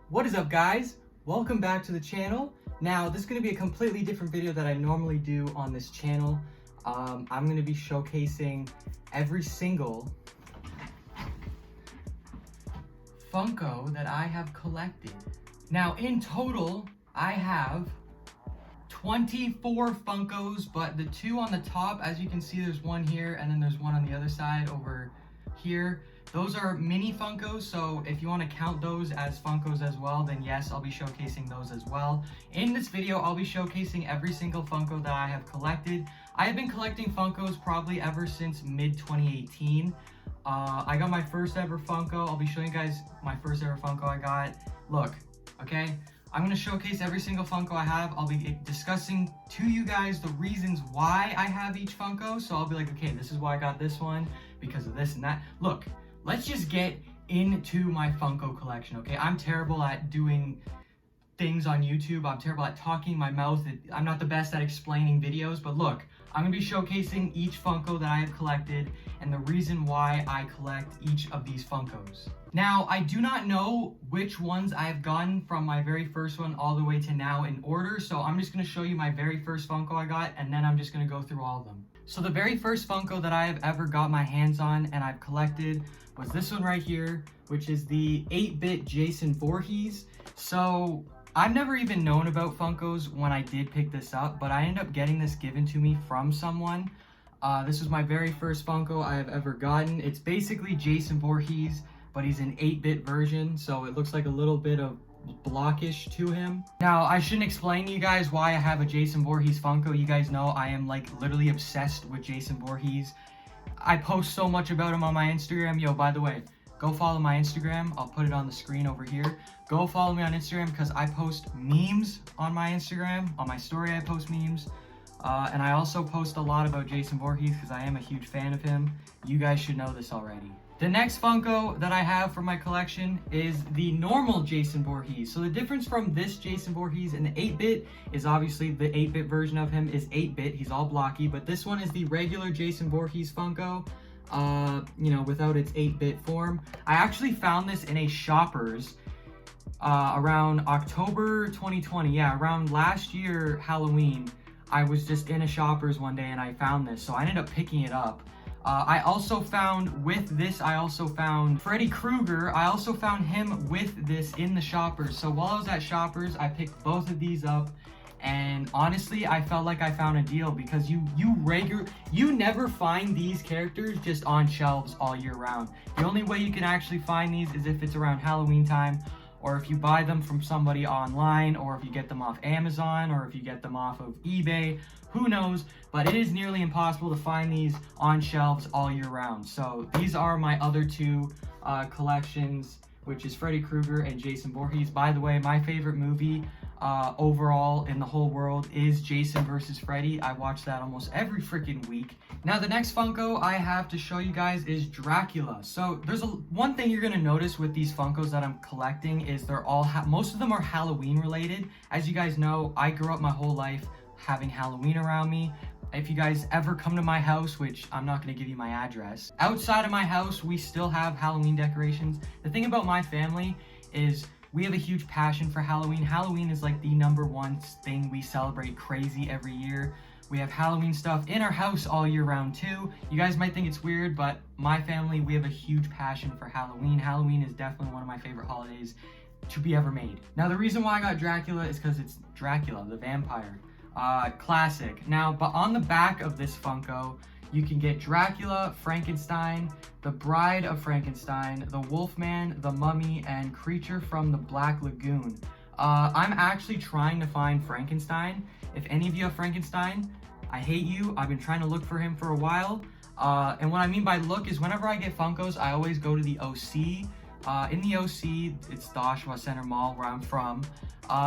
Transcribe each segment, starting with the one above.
What is up, guys? Welcome back to the channel. Now, this is going to be a completely different video that I normally do on this channel. I'm going to be showcasing every single Funko that I have collected. Now, in total, I have 24 Funkos, but the two on the top, as you can see, there's one here and then there's one on the other side over here. Those are mini Funkos, so if you want to count those as Funkos as well, then yes, I'll be showcasing those as well. In this video, I'll be showcasing every single Funko that I have collected. I have been collecting Funkos probably ever since mid-2018. I got my first ever Funko. I'll be showing you guys my first ever Funko I got. Look, okay? I'm going to showcase every single Funko I have. I'll be discussing to you guys the reasons why I have each Funko. So I'll be like, okay, this is why I got this one, because of this and that. Look, let's just get into my Funko collection, okay? I'm terrible at doing things on YouTube. I'm terrible at talking my mouth. I'm not the best at explaining videos, but look, I'm gonna be showcasing each Funko that I have collected and the reason why I collect each of these Funkos. Now, I do not know which ones I have gotten from my very first one all the way to now in order, so I'm just gonna show you my very first Funko I got, and then I'm just gonna go through all of them. So the very first Funko that I have ever got my hands on and I've collected was this one right here, which is the 8-bit Jason Voorhees. So I've never even known about Funkos when I did pick this up, but I ended up getting this given to me from someone. This was my very first Funko I have ever gotten. It's basically Jason Voorhees, but he's an 8-bit version, so it looks like a little bit of blockish to him. Now, I shouldn't explain to you guys why I have a Jason Voorhees Funko. You guys know I am like literally obsessed with Jason Voorhees. I post so much about him on my Instagram. Yo, by the way, go follow my Instagram. I'll put it on the screen over here. Go follow me on Instagram because I post memes on my Instagram. On my story, I post memes. And I also post a lot about Jason Voorhees because I am a huge fan of him. You guys should know this already. The next Funko that I have for my collection is the normal Jason Voorhees. So the difference from this Jason Voorhees and the 8-bit is obviously the 8-bit version of him is 8-bit. He's all blocky, but this one is the regular Jason Voorhees Funko, you know, without its 8-bit form. I actually found this in a Shoppers around October 2020. Yeah, around last year, Halloween. I was just in a Shoppers one day and I found this, so I ended up picking it up. I also found with this, I also found Freddy Krueger. I also found him with this in the Shoppers. So while I was at Shoppers, I picked both of these up. And honestly, I felt like I found a deal because you never find these characters just on shelves all year round. The only way you can actually find these is if it's around Halloween time, or if you buy them from somebody online, or if you get them off Amazon, or if you get them off of eBay, who knows, but it is nearly impossible to find these on shelves all year round. So these are my other two collections, which is Freddy Krueger and Jason Voorhees. By the way, my favorite movie overall in the whole world is Jason versus Freddy. I watch that almost every freaking week. Now the next Funko I have to show you guys is Dracula. So there's one thing you're gonna notice with these Funkos that I'm collecting is they're all most of them are Halloween related. As you guys know, I grew up my whole life having Halloween around me. If you guys ever come to my house, which I'm not going to give you my address, outside of my house we still have Halloween decorations. The thing about my family is we have a huge passion for Halloween. Halloween is like the #1 thing we celebrate crazy every year. We have Halloween stuff in our house all year round too. You guys might think it's weird, but my family, we have a huge passion for Halloween. Halloween is definitely one of my favorite holidays to be ever made. Now the reason why I got Dracula is because it's Dracula, the vampire. Classic. Now, but on the back of this Funko, you can get Dracula, Frankenstein, the Bride of Frankenstein, the Wolfman, the Mummy, and Creature from the Black Lagoon. I'm actually trying to find Frankenstein. If any of you have Frankenstein, I hate you. I've been trying to look for him for a while. And what I mean by look is whenever I get Funkos, I always go to the OC. In the OC, it's the Oshawa Center Mall where I'm from.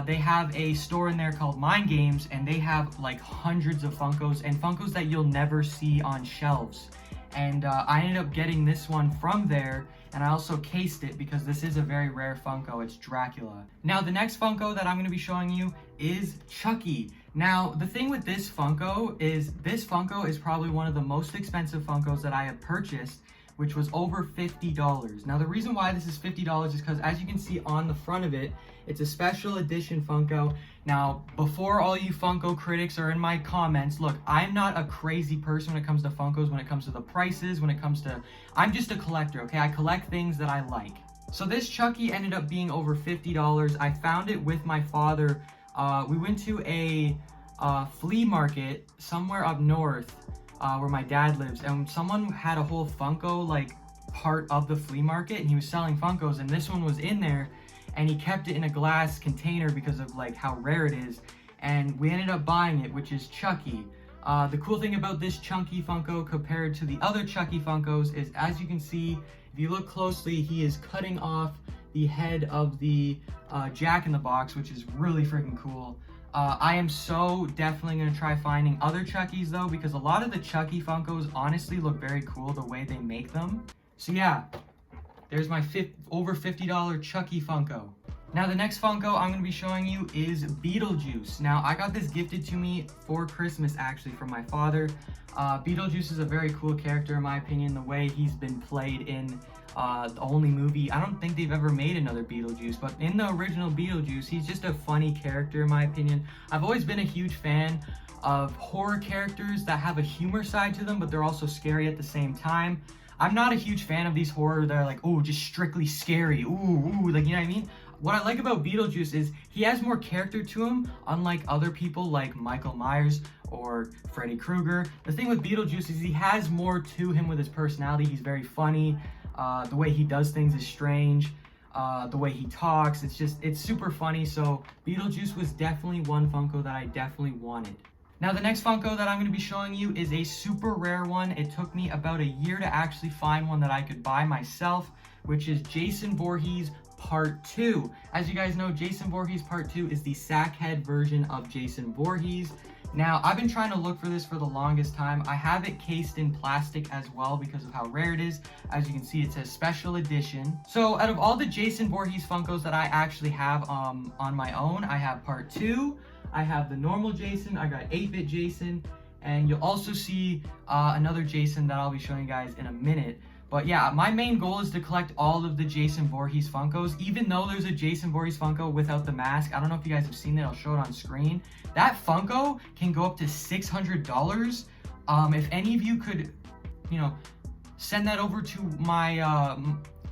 They have a store in there called Mind Games, and they have like hundreds of Funkos and Funkos that you'll never see on shelves. And I ended up getting this one from there, and I also cased it because this is a very rare Funko. It's Dracula. Now, the next Funko that I'm going to be showing you is Chucky. Now, the thing with this Funko is probably one of the most expensive Funkos that I have purchased, which was over $50. Now the reason why this is $50 is because, as you can see on the front of it, it's a special edition Funko. Now, before all you Funko critics are in my comments, look, I'm not a crazy person when it comes to Funkos, when it comes to the prices, when it comes to, I'm just a collector, okay? I collect things that I like. So this Chucky ended up being over $50. I found it with my father. We went to a flea market somewhere up north where my dad lives, and someone had a whole Funko like part of the flea market, and he was selling Funkos, and this one was in there, and he kept it in a glass container because of like how rare it is, and we ended up buying it, which is Chucky. The cool thing about this chunky Funko compared to the other Chucky Funkos is, as you can see, if you look closely, he is cutting off the head of the Jack-in-the-Box, which is really freaking cool. I am so definitely going to try finding other Chuckies though, because a lot of the Chucky Funkos honestly look very cool the way they make them. So yeah, there's my over $50 Chucky Funko. Now the next Funko I'm going to be showing you is Beetlejuice. Now I got this gifted to me for Christmas actually from my father. Beetlejuice is a very cool character in my opinion, the way he's been played in the only movie. I don't think they've ever made another Beetlejuice, but in the original Beetlejuice, he's just a funny character in my opinion. I've always been a huge fan of horror characters that have a humor side to them, but they're also scary at the same time. I'm not a huge fan of these horror that are like, oh, just strictly scary, ooh, like, you know what I mean? What I like about Beetlejuice is he has more character to him, unlike other people like Michael Myers or Freddy Krueger. The thing with Beetlejuice is he has more to him with his personality. He's very funny. The way he does things is strange. The way he talks, it's super funny. So Beetlejuice was definitely one Funko that I definitely wanted. Now the next Funko that I'm going to be showing you is a super rare one. It took me about a year to actually find one that I could buy myself, which is Jason Voorhees Part 2. As you guys know, Jason Voorhees Part 2 is the sackhead version of Jason Voorhees. Now, I've been trying to look for this for the longest time. I have it cased in plastic as well because of how rare it is. As you can see, it says special edition. So out of all the Jason Voorhees Funkos that I actually have on my own, I have Part 2, I have the normal Jason, I got 8-bit Jason, and you'll also see another Jason that I'll be showing you guys in a minute. But yeah, my main goal is to collect all of the Jason Voorhees Funkos, even though there's a Jason Voorhees Funko without the mask. I don't know if you guys have seen it, I'll show it on screen. That Funko can go up to $600. If any of you could, you know, send that over to my,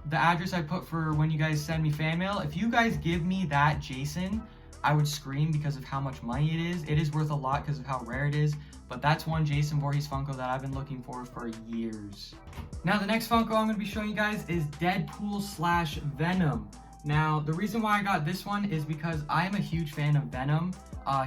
the address I put for when you guys send me fan mail. If you guys give me that Jason, I would scream because of how much money it is. It is worth a lot because of how rare it is. But that's one Jason Voorhees Funko that I've been looking for years. Now the next Funko I'm going to be showing you guys is Deadpool / Venom. Now the reason why I got this one is because I am a huge fan of Venom.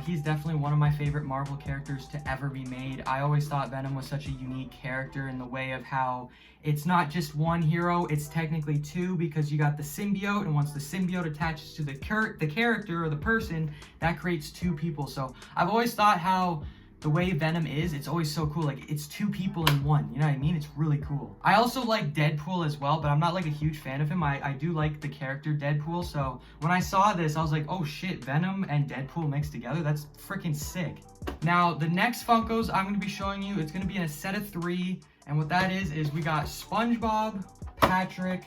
He's definitely one of my favorite Marvel characters to ever be made. I always thought Venom was such a unique character in the way of how it's not just one hero, it's technically two, because you got the symbiote, and once the symbiote attaches to the character or the person, that creates two people. So I've always thought how the way Venom is, it's always so cool. Like, it's two people in one, you know what I mean? It's really cool. I also like Deadpool as well, but I'm not like a huge fan of him. I do like the character Deadpool, so when I saw this, I was like, oh shit, Venom and Deadpool mixed together? That's freaking sick. Now, the next Funkos I'm going to be showing you, it's going to be in a set of 3, and what that is we got SpongeBob, Patrick,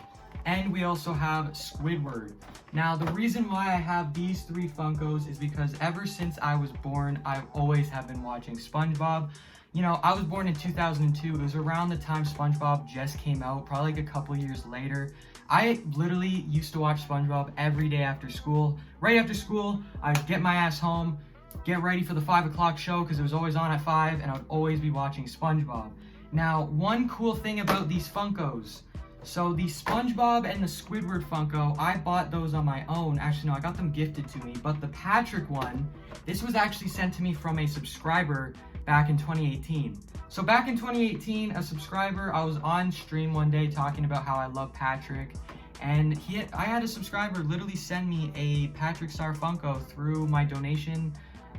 and we also have Squidward. Now, the reason why I have these 3 Funkos is because ever since I was born, I've always have been watching SpongeBob. You know, I was born in 2002. It was around the time SpongeBob just came out, probably like a couple years later. I literally used to watch SpongeBob every day after school. Right after school, I'd get my ass home, get ready for the 5 o'clock show because it was always on at 5, and I would always be watching SpongeBob. Now, one cool thing about these Funkos, so the SpongeBob and the Squidward Funko, I bought those on my own. Actually, no, I got them gifted to me. But the Patrick one, this was actually sent to me from a subscriber back in 2018. So back in 2018, a subscriber, I was on stream one day talking about how I love Patrick. And I had a subscriber literally send me a Patrick Star Funko through my donation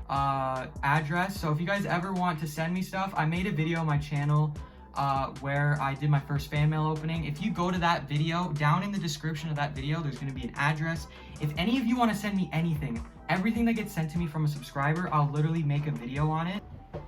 address. So if you guys ever want to send me stuff, I made a video on my channel where I did my first fan mail opening. If you go to that video, down in the description of that video, there's going to be an address. If any of you want to send me anything, everything that gets sent to me from a subscriber, I'll literally make a video on it.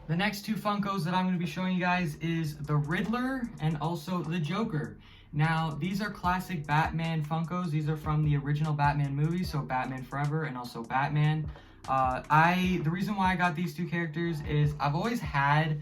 The next two Funkos that I'm going to be showing you guys is the Riddler and also the Joker. Now, these are classic Batman Funkos. These are from the original Batman movie, so Batman Forever and also Batman. The reason why I got these two characters is I've always had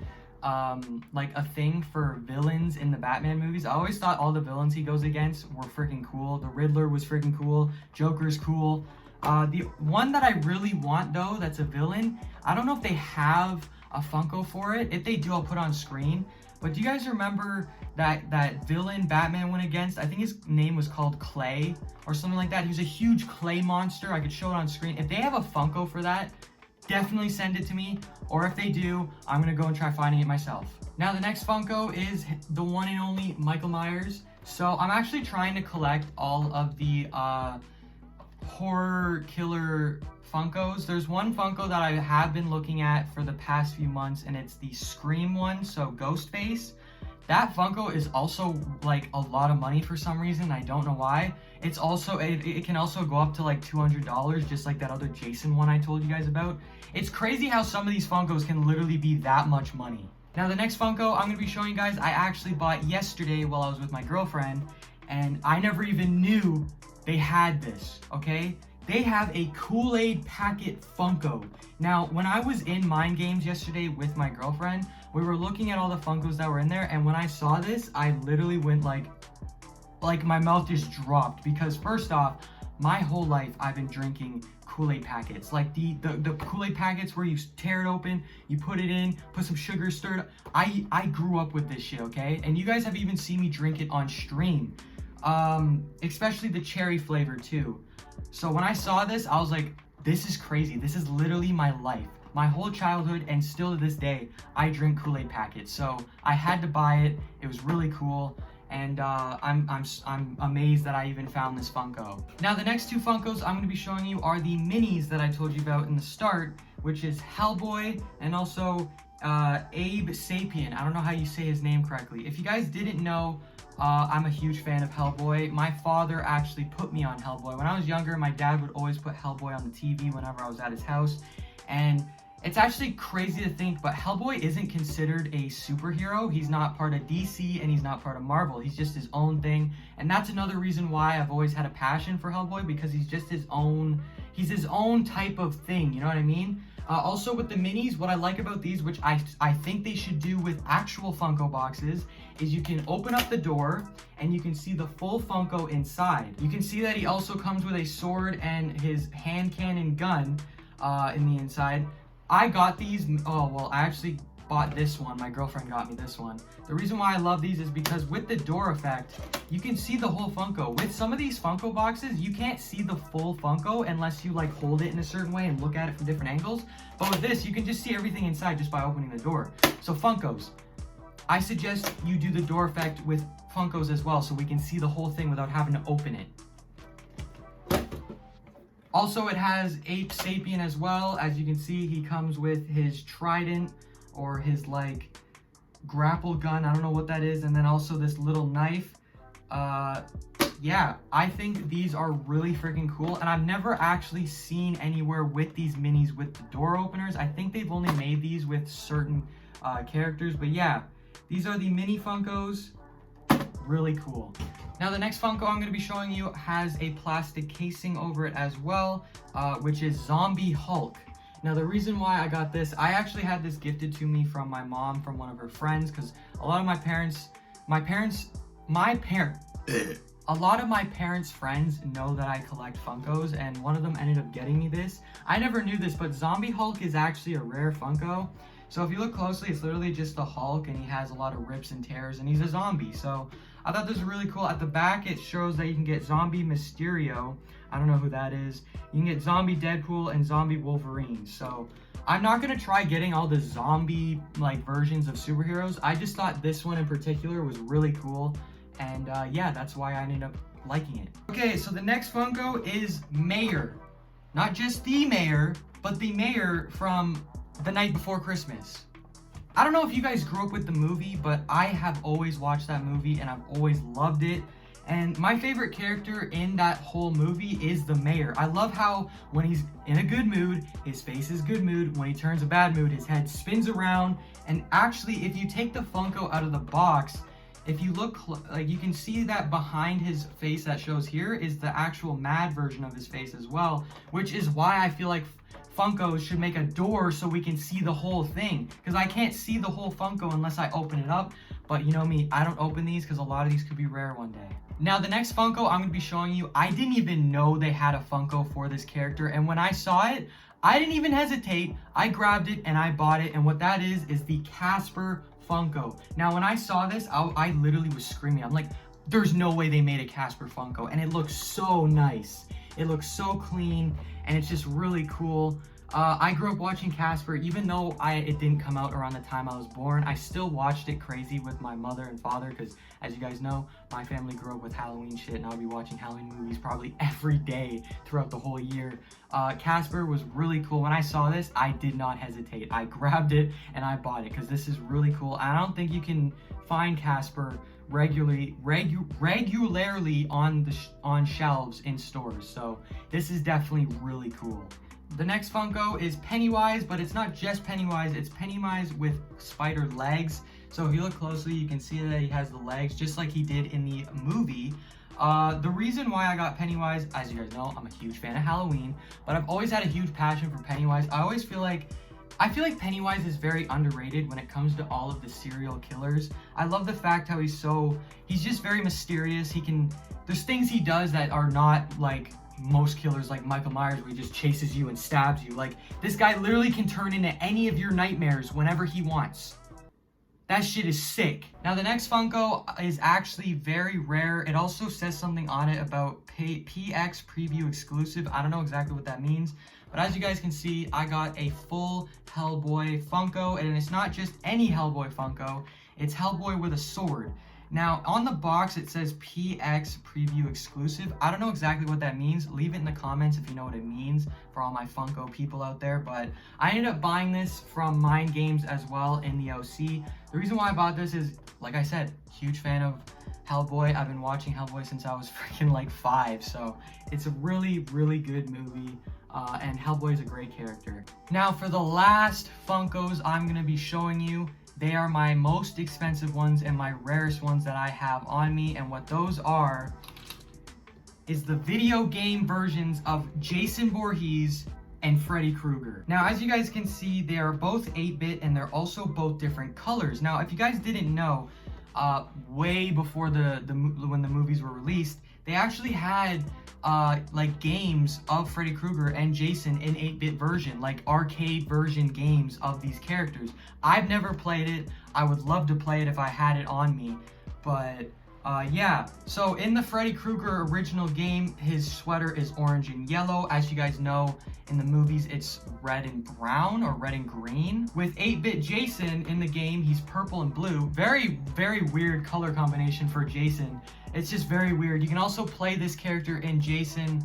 like a thing for villains in the Batman movies. I always thought all the villains he goes against were freaking cool. The Riddler was freaking cool. Joker's cool. The one that I really want though, that's a villain, I don't know if they have a Funko for it. If they do, I'll put on screen. But do you guys remember that villain Batman went against? I think his name was called Clay or something like that. He was a huge clay monster. I could show it on screen. If they have a Funko for that, definitely send it to me. Or if they do, I'm gonna go and try finding it myself. Now the next Funko is the one and only Michael Myers. So I'm actually trying to collect all of the horror killer Funkos. There's one Funko that I have been looking at for the past few months, and it's the Scream one, so Ghostface. That Funko is also like a lot of money for some reason. I don't know why. It's also, it can also go up to like $200, just like that other Jason one I told you guys about. It's crazy how some of these Funkos can literally be that much money. Now the next Funko I'm gonna be showing you guys, I actually bought yesterday while I was with my girlfriend, and I never even knew they had this, okay? They have a Kool-Aid packet Funko. Now, when I was in Mind Games yesterday with my girlfriend, we were looking at all the Funkos that were in there, and when I saw this, I literally went like my mouth just dropped, because first off, my whole life I've been drinking Kool-Aid packets. Like the Kool-Aid packets where you tear it open, you put it in, put some sugar, stir it. I grew up with this shit, okay? And you guys have even seen me drink it on stream. Especially the cherry flavor too. So when I saw this, I was like, this is crazy. This is literally my life. My whole childhood, and still to this day, I drink Kool-Aid packets. So I had to buy it. It was really cool. And I'm amazed that I even found this Funko. Now the next two Funkos I'm going to be showing you are the minis that I told you about in the start, which is Hellboy and also Abe Sapien. I don't know how you say his name correctly. If you guys didn't know, I'm a huge fan of Hellboy. My father actually put me on Hellboy. When I was younger, my dad would always put Hellboy on the TV whenever I was at his house. And it's actually crazy to think, but Hellboy isn't considered a superhero. He's not part of DC and he's not part of Marvel. He's just his own thing. And that's another reason why I've always had a passion for Hellboy, because he's just his own type of thing, you know what I mean? Also with the minis, what I like about these, which I think they should do with actual Funko boxes, is you can open up the door and you can see the full Funko inside. You can see that he also comes with a sword and his hand cannon gun in the inside. I got these, I actually bought this one. My girlfriend got me this one. The reason why I love these is because with the door effect, you can see the whole Funko. With some of these Funko boxes, you can't see the full Funko unless you like hold it in a certain way and look at it from different angles. But with this, you can just see everything inside just by opening the door. So Funkos, I suggest you do the door effect with Funkos as well, so we can see the whole thing without having to open it. Also, it has Ape Sapien as well. As you can see, he comes with his trident or his like grapple gun. I don't know what that is. And then also this little knife. Yeah, I think these are really freaking cool. And I've never actually seen anywhere with these minis with the door openers. I think they've only made these with certain characters. But yeah, these are the mini Funkos. Really cool. Now the next Funko I'm going to be showing you has a plastic casing over it as well, which is Zombie Hulk. Now the reason why I got this, I actually had this gifted to me from my mom, from one of her friends, because a lot of my parents' friends know that I collect Funkos, and one of them ended up getting me this. I never knew this, but Zombie Hulk is actually a rare Funko. So if you look closely, it's literally just the Hulk, and he has a lot of rips and tears, and he's a zombie. So I thought this was really cool. At the back, it shows that you can get Zombie Mysterio. I don't know who that is. You can get Zombie Deadpool and Zombie Wolverine. So I'm not going to try getting all the zombie like versions of superheroes. I just thought this one in particular was really cool. And yeah, that's why I ended up liking it. Okay, so the next Funko is Mayor. Not just the Mayor, but the Mayor from The Night Before Christmas. I don't know if you guys grew up with the movie, but I have always watched that movie and I've always loved it. And my favorite character in that whole movie is the mayor. I love how when he's in a good mood, his face is good mood. When he turns a bad mood, his head spins around. And actually, if you take the Funko out of the box, if you look, like you can see that behind his face that shows here is the actual mad version of his face as well, which is why I feel like Funko should make a door so we can see the whole thing, because I can't see the whole Funko unless I open it up. But you know me, I don't open these because a lot of these could be rare one day. Now the next Funko I'm going to be showing you, I didn't even know they had a Funko for this character, and when I saw it, I didn't even hesitate. I grabbed it and I bought it, and what that is the Casper Funko. Now when I saw this, I literally was screaming. I'm like, there's no way they made a Casper Funko, and it looks so nice. It looks so clean, and it's just really cool. I grew up watching Casper, even though it didn't come out around the time I was born. I still watched it crazy with my mother and father, because as you guys know, my family grew up with Halloween shit, and I'll be watching Halloween movies probably every day throughout the whole year. Casper was really cool. When I saw this, I did not hesitate. I grabbed it and I bought it because this is really cool. I don't think you can find Casper regularly on shelves in stores, so this is definitely really cool. The next Funko is Pennywise, but it's not just Pennywise, it's Pennywise with spider legs. So if you look closely, you can see that he has the legs just like he did in the movie. The reason why I got Pennywise, as you guys know, I'm a huge fan of Halloween, but I've always had a huge passion for Pennywise. I feel like Pennywise is very underrated when it comes to all of the serial killers. I love the fact how he's just very mysterious. There's things he does that are not like most killers like Michael Myers, where he just chases you and stabs you. Like, this guy literally can turn into any of your nightmares whenever he wants. That shit is sick. Now the next Funko is actually very rare. It also says something on it about PX preview exclusive. I don't know exactly what that means, but as you guys can see, I got a full Hellboy Funko, and it's not just any Hellboy Funko, it's Hellboy with a sword. Now, on the box, it says PX Preview Exclusive. I don't know exactly what that means. Leave it in the comments if you know what it means for all my Funko people out there. But I ended up buying this from Mind Games as well in the OC. The reason why I bought this is, like I said, huge fan of Hellboy. I've been watching Hellboy since I was freaking like 5. So it's a really, really good movie. And Hellboy is a great character. Now, for the last Funkos I'm going to be showing you, they are my most expensive ones and my rarest ones that I have on me, and what those are is the video game versions of Jason Voorhees and Freddy Krueger. Now, as you guys can see, they are both 8-bit and they're also both different colors. Now, if you guys didn't know, way before when the movies were released, they actually had like games of Freddy Krueger and Jason in 8-bit version, like arcade version games of these characters. I've never played it. I would love to play it if I had it on me, but yeah. So in the Freddy Krueger original game, his sweater is orange and yellow. As you guys know, in the movies, it's red and brown or red and green. With 8-bit Jason in the game, he's purple and blue. Very, very weird color combination for Jason. It's just very weird. You can also play this character in Jason,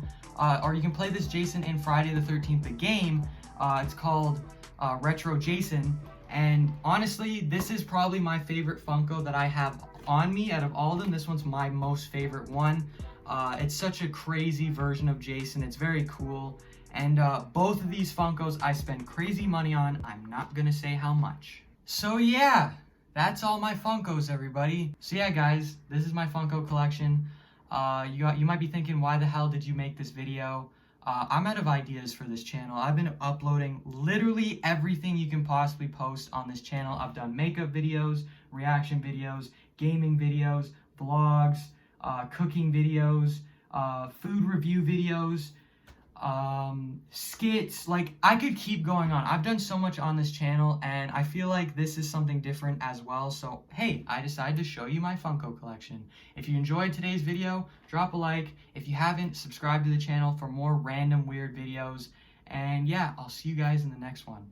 or you can play this Jason in Friday the 13th, the game. It's called Retro Jason. And honestly, this is probably my favorite Funko that I have on me out of all of them. This one's my most favorite one. It's such a crazy version of Jason. It's very cool. And both of these Funkos I spend crazy money on. I'm not gonna say how much. So yeah, that's all my Funkos, everybody. So yeah, guys, this is my Funko collection. You might be thinking, why the hell did you make this video? I'm out of ideas for this channel. I've been uploading literally everything you can possibly post on this channel. I've done makeup videos, reaction videos, gaming videos, vlogs, cooking videos, food review videos, skits. Like, I could keep going on. I've done so much on this channel, and I feel like this is something different as well. So hey, I decided to show you my Funko collection. If you enjoyed today's video, drop a like. If you haven't, subscribe to the channel for more random weird videos. And yeah, I'll see you guys in the next one.